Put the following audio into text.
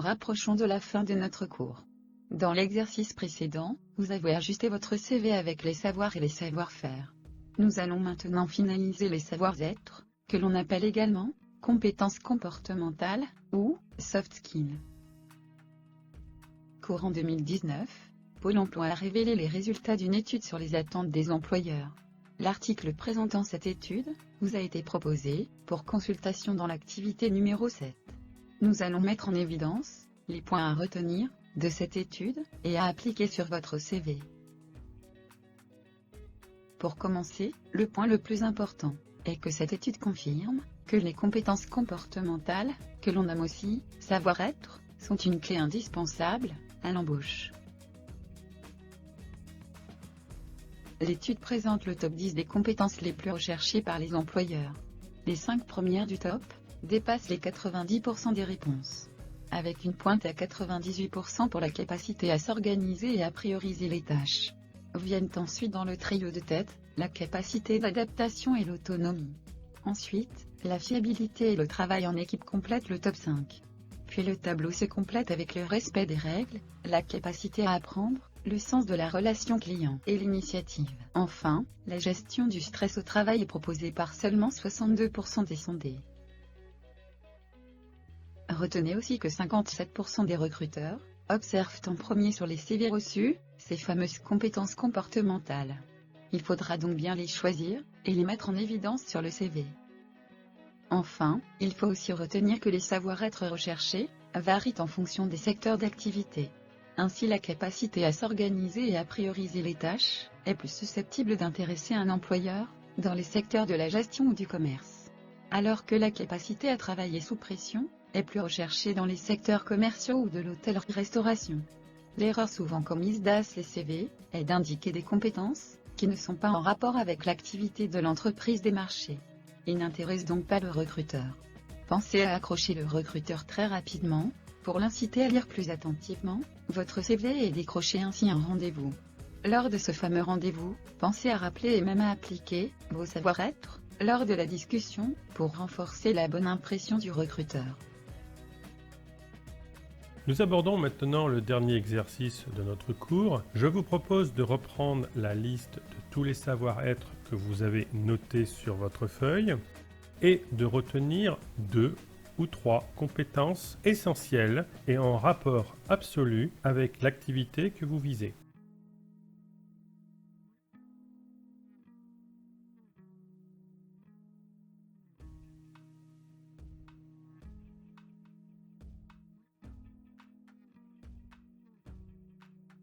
nous rapprochons de la fin de notre cours. Dans l'exercice précédent, vous avez ajusté votre CV avec les savoirs et les savoir-faire. Nous allons maintenant finaliser les savoir-être, que l'on appelle également compétences comportementales, ou soft skills. Courant 2019, Pôle emploi a révélé les résultats d'une étude sur les attentes des employeurs. L'article présentant cette étude vous a été proposé pour consultation dans l'activité numéro 7. Nous allons mettre en évidence les points à retenir de cette étude et à appliquer sur votre CV. Pour commencer, le point le plus important est que cette étude confirme que les compétences comportementales, que l'on nomme aussi savoir-être, sont une clé indispensable à l'embauche. L'étude présente le top 10 des compétences les plus recherchées par les employeurs. Les 5 premières du top dépassent les 90% des réponses, avec une pointe à 98% pour la capacité à s'organiser et à prioriser les tâches. Viennent ensuite dans le trio de tête, la capacité d'adaptation et l'autonomie. Ensuite, la fiabilité et le travail en équipe complètent le top 5. Puis le tableau se complète avec le respect des règles, la capacité à apprendre, le sens de la relation client et l'initiative. Enfin, la gestion du stress au travail est proposée par seulement 62% des sondés. Retenez aussi que 57% des recruteurs observent en premier sur les CV reçus ces fameuses compétences comportementales. Il faudra donc bien les choisir et les mettre en évidence sur le CV. Enfin, il faut aussi retenir que les savoir-être recherchés varient en fonction des secteurs d'activité. Ainsi, la capacité à s'organiser et à prioriser les tâches est plus susceptible d'intéresser un employeur dans les secteurs de la gestion ou du commerce, alors que la capacité à travailler sous pression est plus recherchée dans les secteurs commerciaux ou de l'hôtellerie-restauration. L'erreur souvent commise dans les CV est d'indiquer des compétences qui ne sont pas en rapport avec l'activité de l'entreprise démarchée. Ils n'intéressent donc pas le recruteur. Pensez à accrocher le recruteur très rapidement, pour l'inciter à lire plus attentivement votre CV et décrocher ainsi un rendez-vous. Lors de ce fameux rendez-vous, pensez à rappeler et même à appliquer vos savoir-être lors de la discussion pour renforcer la bonne impression du recruteur. Nous abordons maintenant le dernier exercice de notre cours. Je vous propose de reprendre la liste de tous les savoir-être que vous avez notés sur votre feuille et de retenir 2 ou 3 compétences essentielles et en rapport absolu avec l'activité que vous visez.